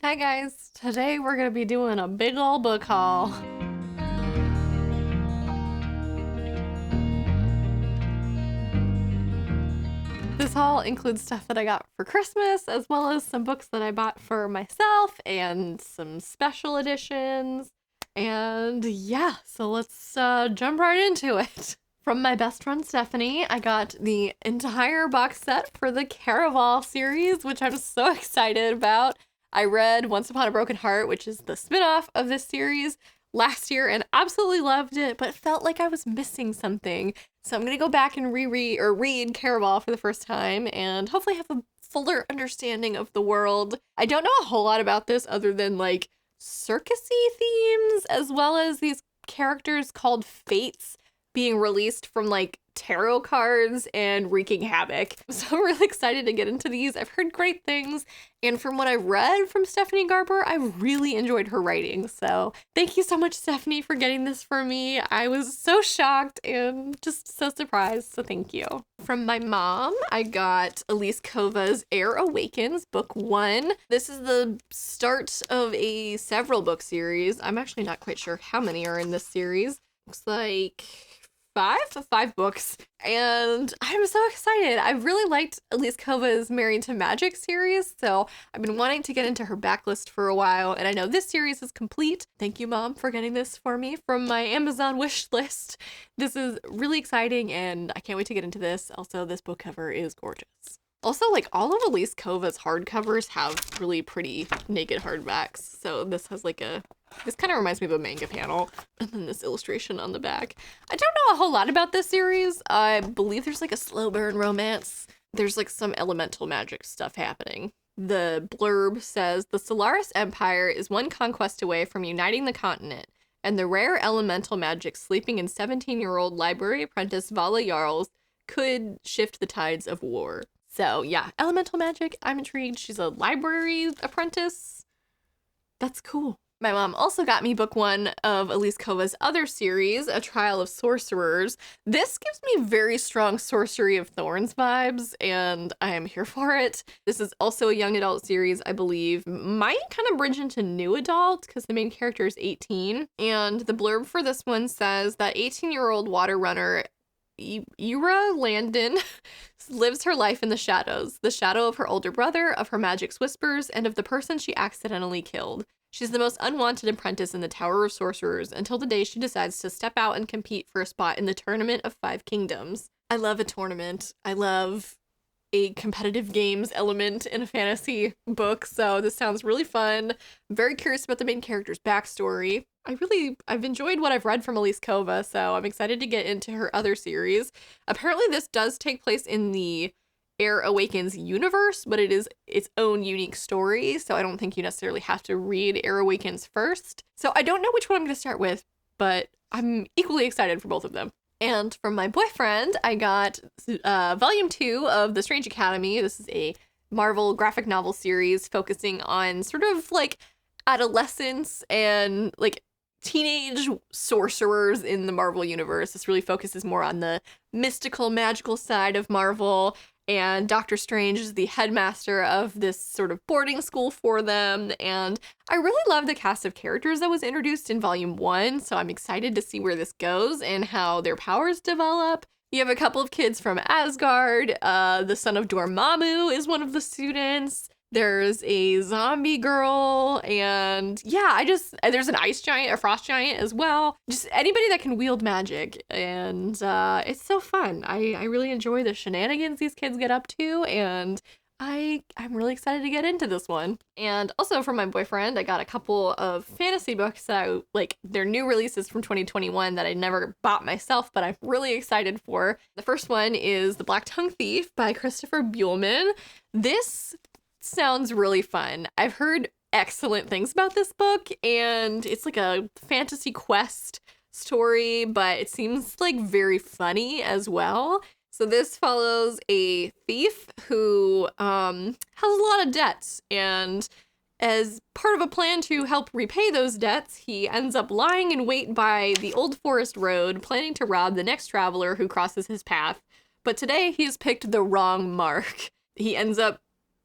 Hi guys, today we're going to be doing a big ol' book haul. This haul includes stuff that I got for Christmas, as well as some books that I bought for myself and some special editions. And yeah, so let's jump right into it. From my best friend Stephanie, I got the entire box set for the Caraval series, which I'm so excited about. I read Once Upon a Broken Heart, which is the spin-off of this series, last year and absolutely loved it, but felt like I was missing something. So I'm gonna go back and read Caraval for the first time and hopefully have a fuller understanding of the world. I don't know a whole lot about this other than like circusy themes, as well as these characters called Fates being released from like tarot cards and wreaking havoc. So I'm really excited to get into these. I've heard great things, and from what I read from Stephanie Garber, I really enjoyed her writing. So thank you so much, Stephanie, for getting this for me. I was so shocked and just so surprised, so thank you. From my mom, I got Elise Kova's Air Awakens, book 1. This is the start of a several book series. I'm actually not quite sure how many are in this series. Looks like five books, and I'm so excited. I really liked Elise Kova's Married to Magic series, so I've been wanting to get into her backlist for a while, and I know this series is complete. Thank you, Mom, for getting this for me from my Amazon wish list. This is really exciting, and I can't wait to get into this. Also, this book cover is gorgeous. Also, like, all of Elise Kova's hardcovers have really pretty naked hardbacks, so this has like this kind of reminds me of a manga panel, and then this illustration on the back. I don't know a whole lot about this series. I believe there's like a slow burn romance. There's like some elemental magic stuff happening. The blurb says, the Solaris Empire is one conquest away from uniting the continent, and the rare elemental magic sleeping in 17-year-old library apprentice Vala Jarls could shift the tides of war. So yeah, elemental magic, I'm intrigued. She's a library apprentice. That's cool. My mom also got me book 1 of Elise Kova's other series, A Trial of Sorcerers. This gives me very strong Sorcery of Thorns vibes, and I am here for it. This is also a young adult series, I believe. Might kind of bridge into new adult, because the main character is 18. And the blurb for this one says that 18-year-old water runner Ira Landon lives her life in the shadows, the shadow of her older brother, of her magic's whispers, and of the person she accidentally killed. She's the most unwanted apprentice in the Tower of Sorcerers until the day she decides to step out and compete for a spot in the Tournament of Five Kingdoms. I love a tournament. I love a competitive games element in a fantasy book, so this sounds really fun. I'm very curious about the main character's backstory. I've enjoyed what I've read from Elise Kova, so I'm excited to get into her other series. Apparently this does take place in the Air Awakens universe, but it is its own unique story, so I don't think you necessarily have to read Air Awakens first. So I don't know which one I'm going to start with, but I'm equally excited for both of them. And from my boyfriend, I got volume 2 of The Strange Academy. This is a Marvel graphic novel series focusing on sort of like adolescence and like teenage sorcerers in the Marvel universe. This really focuses more on the mystical, magical side of Marvel. And Doctor Strange is the headmaster of this sort of boarding school for them. And I really love the cast of characters that was introduced in volume 1. So I'm excited to see where this goes and how their powers develop. You have a couple of kids from Asgard. The son of Dormammu is one of the students. There's a zombie girl, and yeah, there's an ice giant, a frost giant as well. Just anybody that can wield magic, and it's so fun. I really enjoy the shenanigans these kids get up to, and I'm really excited to get into this one. And also from my boyfriend, I got a couple of fantasy books that they're new releases from 2021 that I never bought myself, but I'm really excited for. The first one is The Black Tongue Thief by Christopher Buehlman. This sounds really fun. I've heard excellent things about this book, and it's like a fantasy quest story, but it seems like very funny as well. So this follows a thief who has a lot of debts, and as part of a plan to help repay those debts, he ends up lying in wait by the Old Forest Road, planning to rob the next traveler who crosses his path. But today he has picked the wrong mark. He ends up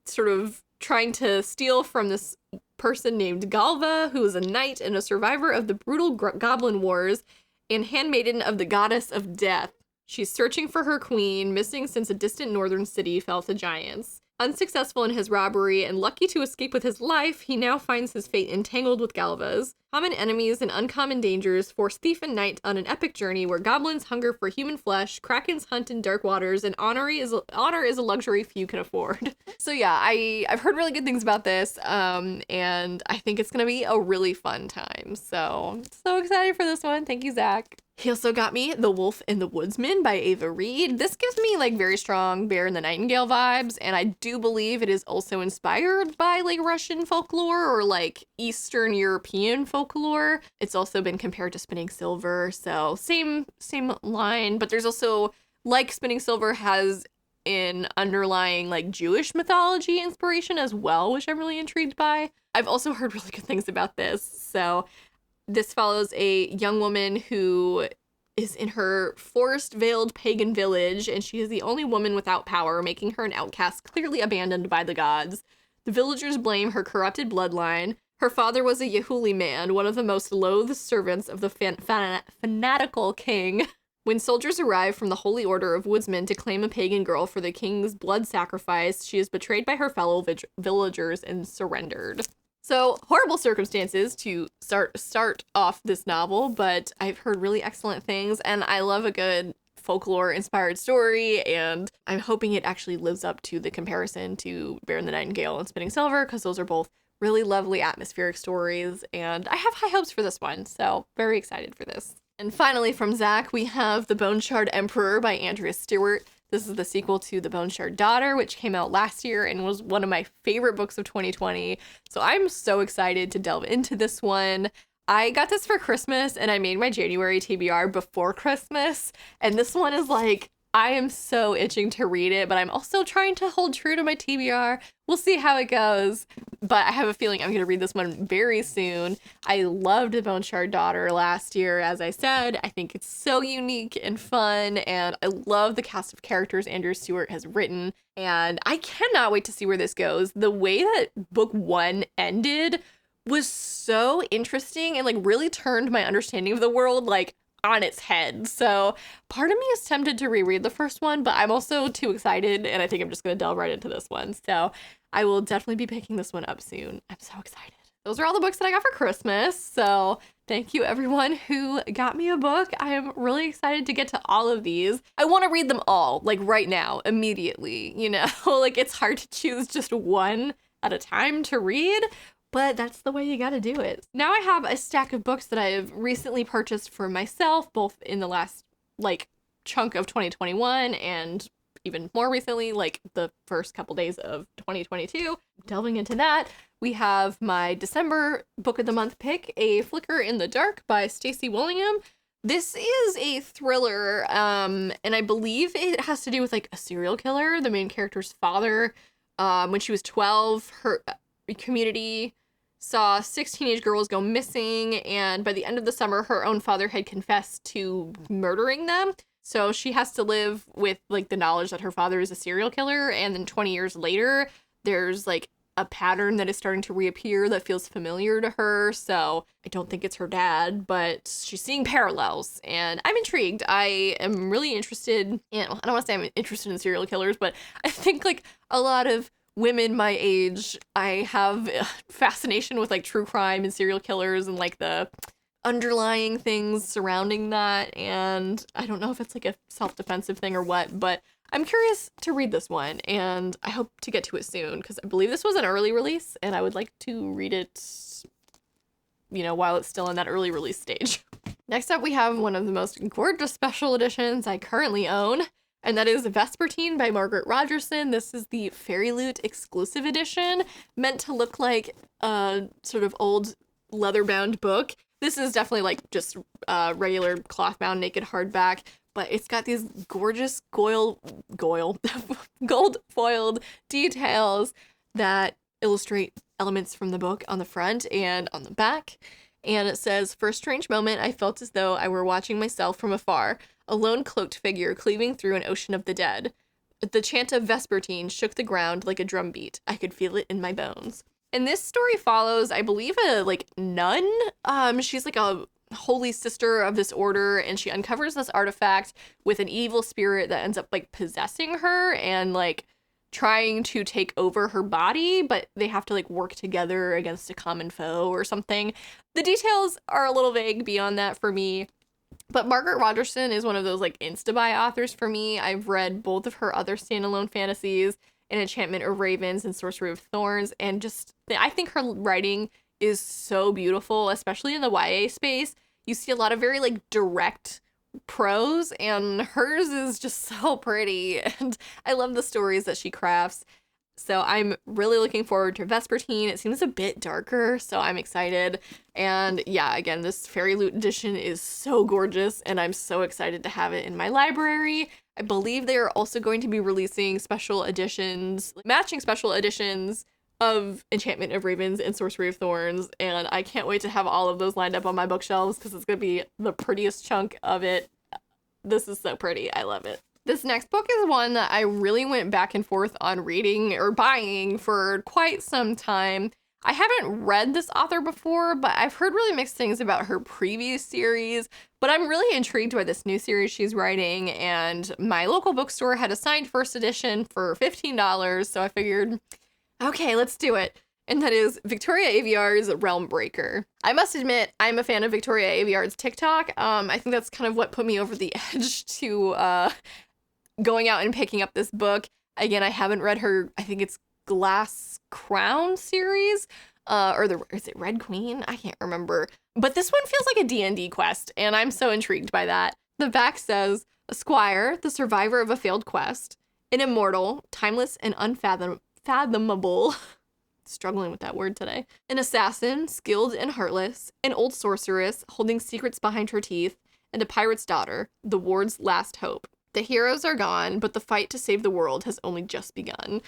sort of trying to steal from this person named Galva, who is a knight and a survivor of the brutal goblin wars and handmaiden of the goddess of death. She's searching for her queen, missing since a distant northern city fell to giants. Unsuccessful in his robbery and lucky to escape with his life, he now finds his fate entangled with Galva's. Common enemies and uncommon dangers force thief and knight on an epic journey where goblins hunger for human flesh, krakens hunt in dark waters, and honor is a luxury few can afford. So yeah, I've heard really good things about this, and I think it's gonna be a really fun time. So excited for this one. Thank you, Zach. He also got me The Wolf and the Woodsman by Ava Reed. This gives me like very strong Bear and the Nightingale vibes, and I do believe it is also inspired by like Russian folklore or like Eastern European folklore. It's also been compared to Spinning Silver, so same line, but there's also, like Spinning Silver, has an underlying like Jewish mythology inspiration as well, which I'm really intrigued by. I've also heard really good things about this, so this follows a young woman who is in her forest-veiled pagan village, and she is the only woman without power, making her an outcast clearly abandoned by the gods. The villagers blame her corrupted bloodline. Her father was a Yahuli man, one of the most loathed servants of the fanatical king. When soldiers arrive from the Holy Order of Woodsman to claim a pagan girl for the king's blood sacrifice, she is betrayed by her fellow villagers and surrendered. So, horrible circumstances to start off this novel, but I've heard really excellent things, and I love a good folklore-inspired story, and I'm hoping it actually lives up to the comparison to Bear and the Nightingale and Spinning Silver, because those are both really lovely atmospheric stories, and I have high hopes for this one, so very excited for this. And finally, from Zach, we have The Boneshard Emperor by Andrea Stewart. This is the sequel to The Boneshard Daughter, which came out last year and was one of my favorite books of 2020. So I'm so excited to delve into this one. I got this for Christmas and I made my January TBR before Christmas. And this one is like, I am so itching to read it, but I'm also trying to hold true to my TBR. We'll see how it goes, but I have a feeling I'm going to read this one very soon. I loved The Boneshard Daughter last year, as I said. I think it's so unique and fun, and I love the cast of characters Andrea Stewart has written, and I cannot wait to see where this goes. The way that book one ended was so interesting and like really turned my understanding of the world like on its head. So part of me is tempted to reread the first one, but I'm also too excited, and I think I'm just going to delve right into this one. So I will definitely be picking this one up soon. I'm so excited. Those are all the books that I got for Christmas. So thank you everyone who got me a book. I am really excited to get to all of these. I want to read them all, like right now, immediately, you know, like it's hard to choose just one at a time to read, but that's the way you gotta do it. Now I have a stack of books that I have recently purchased for myself, both in the last like chunk of 2021 and even more recently, like the first couple days of 2022. Delving into that, we have my December book of the month pick, A Flicker in the Dark by Stacey Willingham. This is a thriller, and I believe it has to do with like a serial killer. The main character's father, when she was 12, her community saw 6 teenage girls go missing, and by the end of the summer, her own father had confessed to murdering them. So she has to live with like the knowledge that her father is a serial killer, and then 20 years later, there's like a pattern that is starting to reappear that feels familiar to her. So I don't think it's her dad, but she's seeing parallels, and I'm intrigued. I am really interested in, I don't want to say I'm interested in serial killers, but I think like a lot of women my age, I have a fascination with like true crime and serial killers and like the underlying things surrounding that, and I don't know if it's like a self-defensive thing or what, but I'm curious to read this one, and I hope to get to it soon because I believe this was an early release and I would like to read it, you know, while it's still in that early release stage. Next up, we have one of the most gorgeous special editions I currently own, and that is Vespertine by Margaret Rogerson. This is the Fairy Loot exclusive edition, meant to look like a sort of old leather-bound book. This is definitely like just regular cloth-bound naked hardback, but it's got these gorgeous gold foiled details that illustrate elements from the book on the front and on the back. And it says, "For a strange moment, I felt as though I were watching myself from afar, a lone cloaked figure cleaving through an ocean of the dead. The chant of Vespertine shook the ground like a drumbeat. I could feel it in my bones." And this story follows, I believe, a like nun. She's like a holy sister of this order, and she uncovers this artifact with an evil spirit that ends up like possessing her and like trying to take over her body, but they have to like work together against a common foe or something. The details are a little vague beyond that for me. But Margaret Rogerson is one of those like insta-buy authors for me. I've read both of her other standalone fantasies, An Enchantment of Ravens and Sorcery of Thorns, and just I think her writing is so beautiful, especially in the YA space. You see a lot of very like direct prose, and hers is just so pretty, and I love the stories that she crafts. So I'm really looking forward to Vespertine. It seems a bit darker, so I'm excited. And yeah, again, this Fairy Loot edition is so gorgeous, and I'm so excited to have it in my library. I believe they are also going to be releasing special editions, matching special editions of Enchantment of Ravens and Sorcery of Thorns, and I can't wait to have all of those lined up on my bookshelves because it's going to be the prettiest chunk of it. This is so pretty. I love it. This next book is one that I really went back and forth on reading or buying for quite some time. I haven't read this author before, but I've heard really mixed things about her previous series, but I'm really intrigued by this new series she's writing, and my local bookstore had a signed first edition for $15, so I figured, okay, let's do it. And that is Victoria Aveyard's Realm Breaker. I must admit, I'm a fan of Victoria Aveyard's TikTok. I think that's kind of what put me over the edge to going out and picking up this book. Again, I haven't read her, I think it's Glass Crown series, is it Red Queen? I can't remember. But this one feels like a D&D quest, and I'm so intrigued by that. The back says, a squire, the survivor of a failed quest, an immortal, timeless and unfathomable, struggling with that word today, an assassin, skilled and heartless, an old sorceress holding secrets behind her teeth, and a pirate's daughter, the ward's last hope. The heroes are gone, but the fight to save the world has only just begun.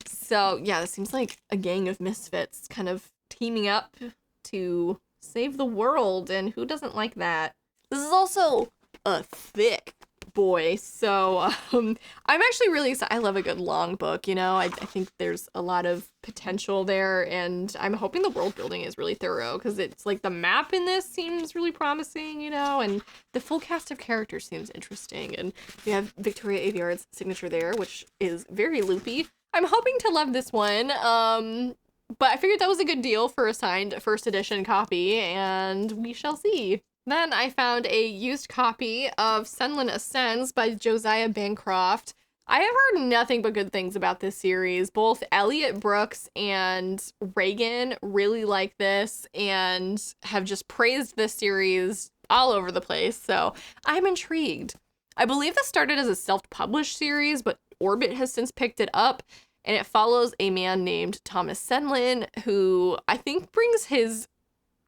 So yeah, this seems like a gang of misfits kind of teaming up to save the world, and who doesn't like that? This is also a thick boy, so I'm actually really excited. I love a good long book, you know? I think there's a lot of potential there, and I'm hoping the world building is really thorough, because it's like the map in this seems really promising, you know, and the full cast of characters seems interesting, and we have Victoria Aveyard's signature there, which is very loopy. I'm hoping to love this one, but I figured that was a good deal for a signed first edition copy, and we shall see. Then I found a used copy of Senlin Ascends by Josiah Bancroft. I have heard nothing but good things about this series. Both Elliot Brooks and Reagan really like this and have just praised this series all over the place, so I'm intrigued. I believe this started as a self-published series, but Orbit has since picked it up, and it follows a man named Thomas Senlin, who I think brings his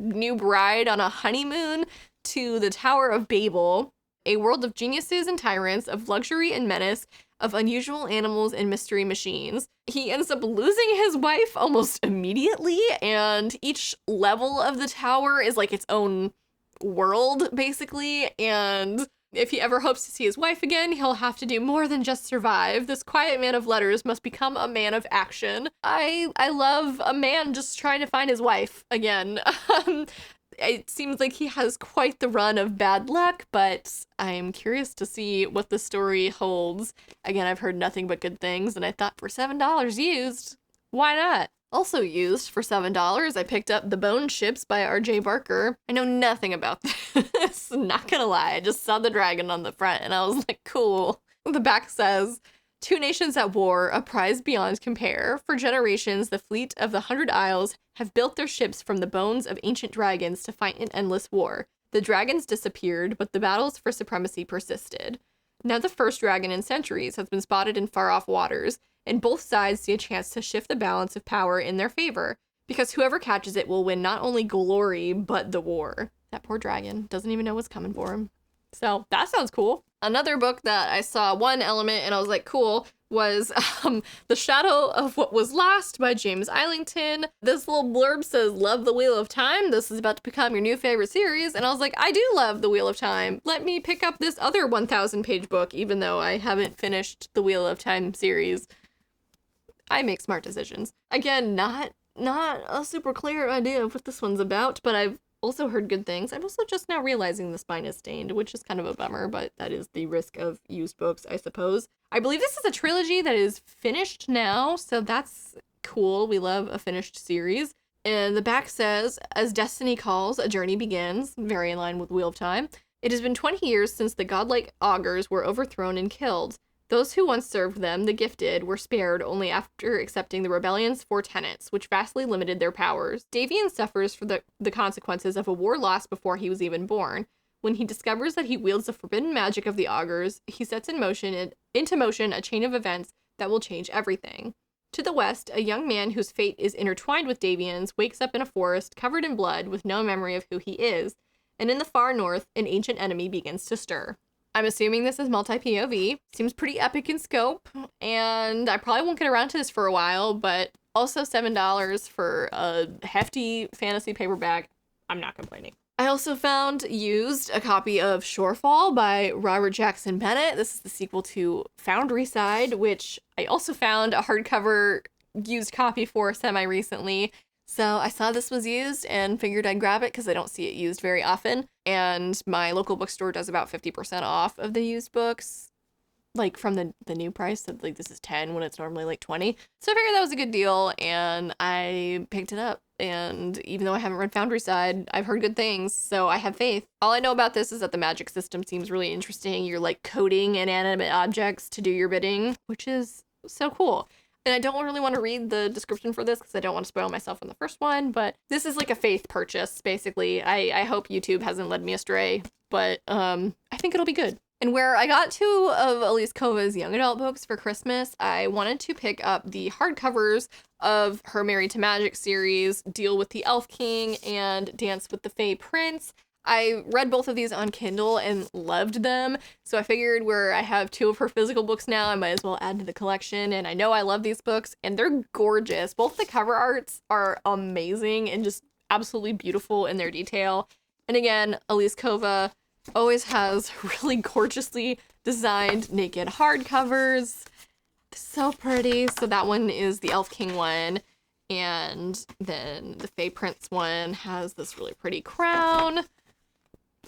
new bride on a honeymoon to the Tower of Babel, a world of geniuses and tyrants, of luxury and menace, of unusual animals and mystery machines. He ends up losing his wife almost immediately, and each level of the tower is like its own world, basically, and if he ever hopes to see his wife again, he'll have to do more than just survive. This quiet man of letters must become a man of action. I love a man just trying to find his wife again. It seems like he has quite the run of bad luck, but I'm curious to see what the story holds. Again, I've heard nothing but good things, and I thought for $7 used, why not? Also used for $7, I picked up The Bone Ships by R.J. Barker. I know nothing about this, not gonna lie. I just saw the dragon on the front and I was like, cool. The back says, two nations at war, a prize beyond compare. For generations, the fleet of the 100 Isles have built their ships from the bones of ancient dragons to fight an endless war. The dragons disappeared, but the battles for supremacy persisted. Now the first dragon in centuries has been spotted in far-off waters, and both sides see a chance to shift the balance of power in their favor, because whoever catches it will win not only glory, but the war. That poor dragon doesn't even know what's coming for him. So that sounds cool. Another book that I saw one element and I was like, cool, was The Shadow of What Was Lost by James Islington. This little blurb says, love the Wheel of Time. This is about to become your new favorite series. And I was like, I do love the Wheel of Time. Let me pick up this other 1,000-page book, even though I haven't finished the Wheel of Time series. I make smart decisions. Again, not not a super clear idea of what this one's about, but I've also heard good things. I'm also just now realizing the spine is stained, which is kind of a bummer, but that is the risk of used books, I suppose. I believe this is a trilogy that is finished now, so that's cool. We love a finished series. And the back says, as destiny calls, a journey begins, very in line with Wheel of Time. It has been 20 years since the godlike augurs were overthrown and killed. Those who once served them, the gifted, were spared only after accepting the rebellion's 4 tenets, which vastly limited their powers. Davian suffers for the consequences of a war lost before he was even born. When he discovers that he wields the forbidden magic of the augurs, he sets into motion a chain of events that will change everything. To the west, a young man whose fate is intertwined with Davian's wakes up in a forest covered in blood with no memory of who he is. And in the far north, an ancient enemy begins to stir. I'm assuming this is multi-POV. Seems pretty epic in scope, and I probably won't get around to this for a while, but also $7 for a hefty fantasy paperback. I'm not complaining. I also found used a copy of Shorefall by Robert Jackson Bennett. This is the sequel to Foundry Side, which I also found a hardcover used copy for semi-recently. So I saw this was used and figured I'd grab it because I don't see it used very often. And my local bookstore does about 50% off of the used books, like from the new price of like this is 10 when it's normally like 20. So I figured that was a good deal and I picked it up. And even though I haven't read Foundry Side, I've heard good things, so I have faith. All I know about this is that the magic system seems really interesting. You're like coding inanimate objects to do your bidding, which is so cool. And I don't really want to read the description for this because I don't want to spoil myself on the first one, but this is like a faith purchase, basically. I hope YouTube hasn't led me astray, but I think it'll be good. And where I got two of Elise Kova's young adult books for Christmas, I wanted to pick up the hardcovers of her Married to Magic series, Deal with the Elf King and Dance with the Fae Prince. I read both of these on Kindle and loved them, so I figured where I have two of her physical books now, I might as well add to the collection, and I know I love these books, and they're gorgeous. Both the cover arts are amazing and just absolutely beautiful in their detail. And again, Elise Kova always has really gorgeously designed naked hardcovers. So pretty. So that one is the Elf King one, and then the Fae Prince one has this really pretty crown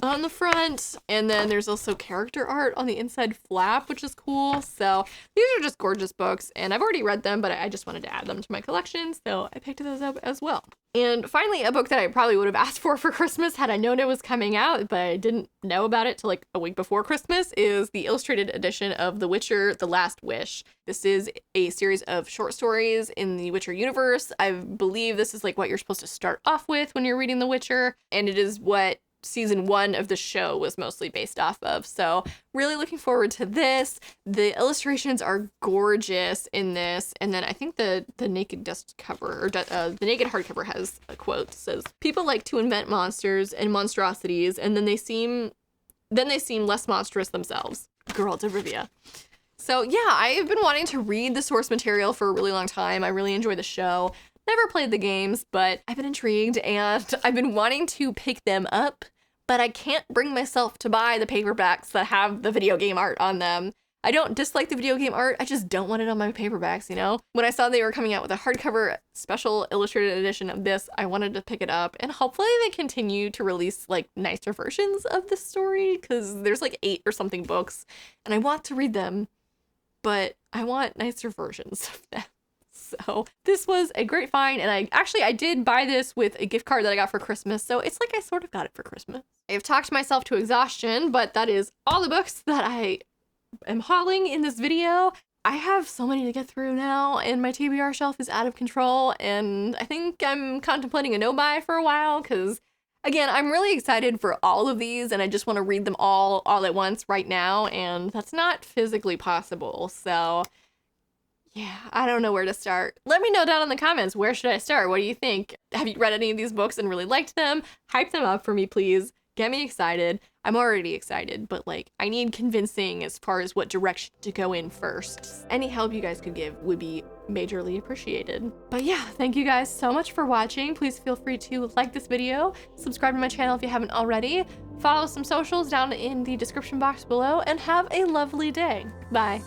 on the front, and then there's also character art on the inside flap, which is cool. So these are just gorgeous books, and I've already read them, but I just wanted to add them to my collection, so I picked those up as well. And finally, a book that I probably would have asked for Christmas had I known it was coming out, but I didn't know about it till like a week before Christmas, is the illustrated edition of The Witcher: The Last Wish. This is a series of short stories in the Witcher universe. I believe this is like what you're supposed to start off with when you're reading The Witcher, and it is what season 1 of the show was mostly based off of. So really looking forward to this. The illustrations are gorgeous in this, and then I think the naked dust cover, or the naked hardcover has a quote that says, "People like to invent monsters and monstrosities, and then they seem less monstrous themselves." Girl to Rivia. So yeah, I've been wanting to read the source material for a really long time. I really enjoy the show. Never played the games, but I've been intrigued and I've been wanting to pick them up, but I can't bring myself to buy the paperbacks that have the video game art on them. I don't dislike the video game art, I just don't want it on my paperbacks, you know? When I saw they were coming out with a hardcover special illustrated edition of this, I wanted to pick it up, and hopefully they continue to release like nicer versions of this story, because there's like 8 or something books, and I want to read them, but I want nicer versions of them. So this was a great find, and I did buy this with a gift card that I got for Christmas, so it's like I sort of got it for Christmas. I've talked myself to exhaustion, but that is all the books that I am hauling in this video. I have so many to get through now, and my TBR shelf is out of control, and I think I'm contemplating a no-buy for a while, because again, I'm really excited for all of these, and I just want to read them all at once right now, and that's not physically possible, so yeah, I don't know where to start. Let me know down in the comments, where should I start? What do you think? Have you read any of these books and really liked them? Hype them up for me, please. Get me excited. I'm already excited, but like, I need convincing as far as what direction to go in first. Any help you guys could give would be majorly appreciated. But yeah, thank you guys so much for watching. Please feel free to like this video, subscribe to my channel if you haven't already, follow some socials down in the description box below, and have a lovely day. Bye.